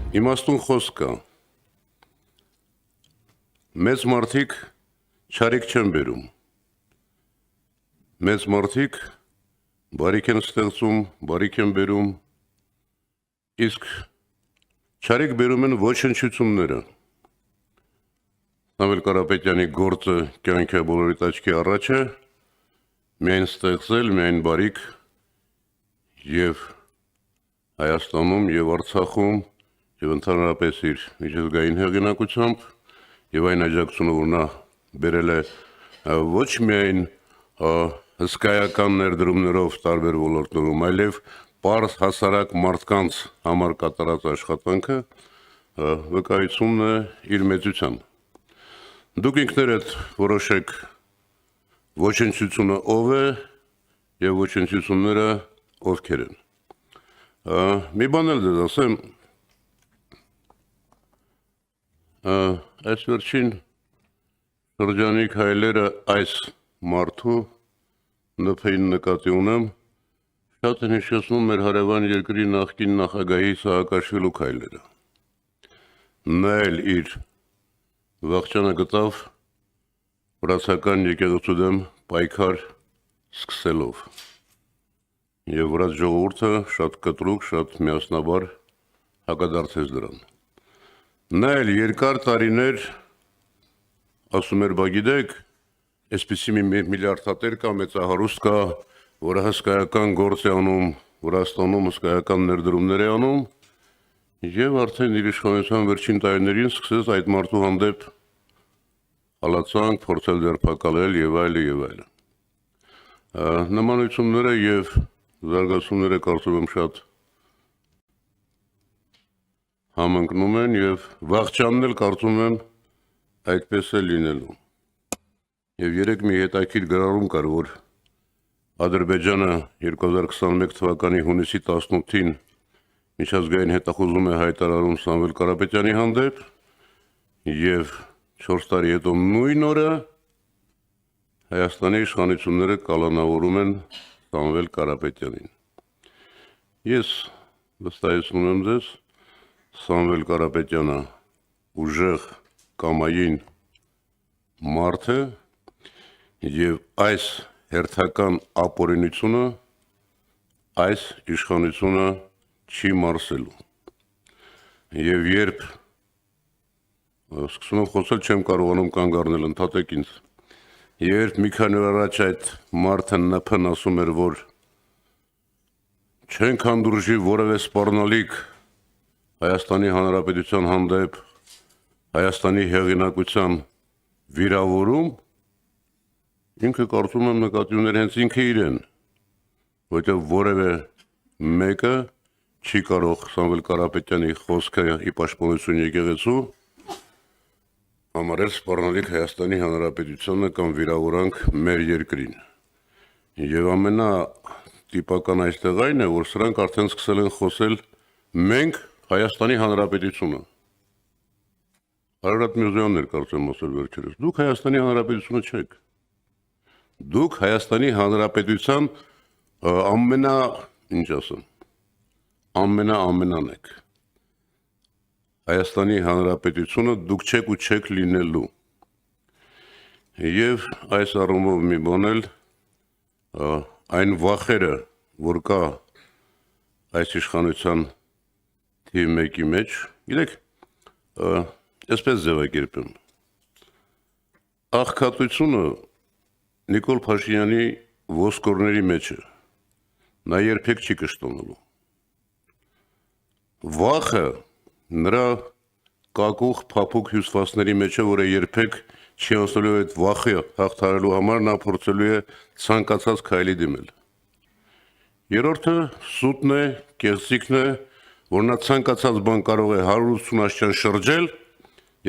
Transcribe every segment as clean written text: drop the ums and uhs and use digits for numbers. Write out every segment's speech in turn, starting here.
Իմաստուն խոսք կա։ Մեծ մարդիկ չարիք չեն բերում։ Մեծ մարդիկ բարիք են ստեղծում, բարիք են բերում, իսկ չարիք բերում են ոչնչությունները։ Սամվել Կարապետյանի գործը կյանքի բոլորի աչքի առաջ է, միայն ստեղծել, միայն բարիք եւ Հայաստանում եւ Արցախում եւ ընդհանրապես իր միջազգային հեղինակությամբ եւ այն աջակցությունը, որ նա բերել է ոչ միայն հսկայական ներդրումներով տարբեր ոլորտներում, այլև պարզ հասարակ մարդկանց համար կատարած աշխատանքը վկայությունն է իր մեծության։ Դուք ինքներդ որոշեք ոչնչությունը ով է եւ ոչնչությունները ովքեր են։ Մի բան էլ դες ասեմ, այս վերջին շրջանի քայլերը այս մարդու նփին նկատի ունեմ, շատ են հիշեցնում մեր հարևան երկրի նախկին նախագահի Սաակաշվիլու քայլերը։ Նա էլ իր վախճանը գտավ վրացական եկեղեցու դեմ պայքար սկսելով։ Եվ վրաց ժողովուրդը շատ կտրուկ, շատ միասնաբար հակադարձեց դրան։ Նա էլ երկար տարիներ ասում էր, բա գիտեք, այսպիսի մի միլիարդատեր կա, մեծահարուստ կա, որը հսկայական գործ է անում, Վրաստանում հսկայական ներդրումներ է անում, եւ արդեն իր իշխանության վերջին տարիներին սկսեց այդ մարդու հանդեպ հալածանք, փորձել ձերբակալել եւ այլն։ Նմանությունները եւ զարգացումները կարծում եմ շատ համընկնում են եւ վախճանն էլ կարծում եմ այդպես է լինելու։ Եվ երեք մի հետաքրքիր գրառում կար, որ Ադրբեջանը 2021 թվականի հունիսի 18-ին միջազգային հետախուզում է հայտարարում Սամվել Կարապետյանի հանդեպ եւ 4 տարի հետո նույն օրը Հայաստանի իշխանությունները կալանավորում են Սամվել Կարապետյանին։ Ես վստահեցնում եմ ձեզ, Սամվել Կարապետյանը ուժեղ կամային մարդ է եւ այս հերթական ապօրինությունը այս իշխանությունը չի մարսելու։ Եվ երբ սկսում եմ խոսել, չեմ կարողանում կանգ առնել, ընդհատեք ինձ։ Երբ մի քանի օր առաջ այդ մարդը ՆՓ-ն ասում էր, որ չենք հանդուրժի որևէ սպառնալիք Հայաստանի Հանրապետության հանդեպ Հայաստանի հեղինակության վիրավորում, ինքը կարծում եմ նկատի ուներ հենց ինքը իրեն, որտեղ որևէ մեկը չի կարող Սամվել Կարապետյանի խոսքը ի պաշտպանություն եկեղեցու համարել սպառնալիք Հայաստանի Հանրապետությանը կամ վիրավորանք մեր երկրին։ Եվ ամենատիպական այստեղ այն է, որ սրանք արդեն սկսել են խոսել մենք Հայաստանի Հանրապետությունը։ Արարատ Միրզոյանն էր կարծեմ ասել վերջերս։ Դուք Հայաստանի Հանրապետությունը չեք։ Դուք Հայաստանի Հանրապետության ամենան եք։ Հայաստանի Հանրապետությունը դուք չեք ու չեք լինելու։ Եվ այս առումով մի բան էլ այն վախերը, որ կա այս իշխանության թիվ մեկի մեջ, գիտեք, այսպես ձևակերպեմ։ Աղքատությունը Նիկոլ Փաշինյանի ոսկորների մեջ է, նա երբեք չի կշտոնալու։ Վախը նրա կակուղ փափուկ հյուսվածքների մեջ է, որը երբեք չի անցնելու այդ վախը հաղթահարելու համար, նա փորձելու է ցանկացած քայլի դիմել։ Երրորդը սուտն է, կեղծիքն է, որ նա ցանկացած բան կարող է 180 աշճան շրջել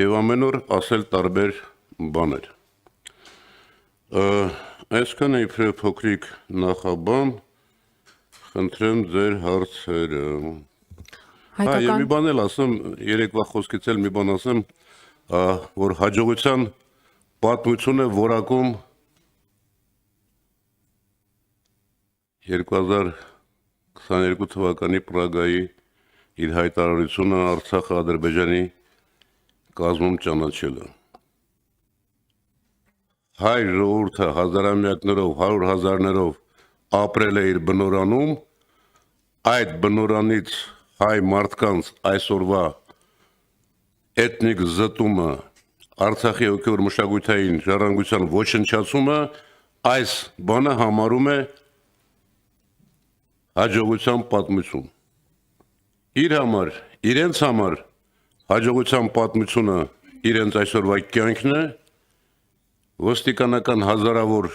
եւ ամեն օր ասել տարբեր բաներ։ Այսքան է իբրև փոքրիկ նախաբան, խնդրեմ ձեր հարցերը։ Եվ մի բան էլ ասեմ, երեկվա խոսքից էլ մի բան ասեմ, որ հաջողության պատմություն է որակում 2022 թվականի Պրագայի իր հայտարարությունը Արցախը Ադրբեջանի կազմում ճանաչելը։ Հայ ժողովուրդը հազարամյակներով, 100,000-ներով ապրել է իր բնորանում, այդ բնորանից հայ մարդկանց այսօրվա էթնիկ զտումը, Արցախի հոգևոր մշակութային ժառանգության ոչնչացումը այս բանը համարում է հաջողության պատմություն։ Իր համար, իրենց համար հաջողության պատմությունը իրենց այսօրվա կյանքն է, ոստիկանական հազարավոր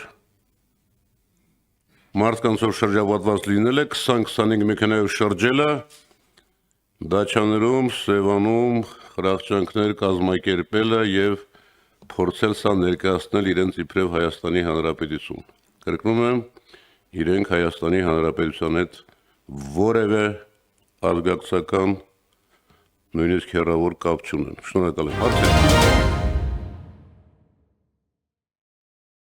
մարդկանցով շրջապատված լինելը, 20-25 մեքենայով շրջելը, դաչաներում, Սևանում խրախճանքներ կազմակերպելը եւ փորձել սա ներկայացնել իրենց իբրև Հայաստանի Հանրապետություն։ Կրկնում եմ, իրենք Հայաստանի Հանրապետության հետ որևէ ազգակցական նույնիսկ հեռավոր կապ չունեն։ Շնորհակալ եմ։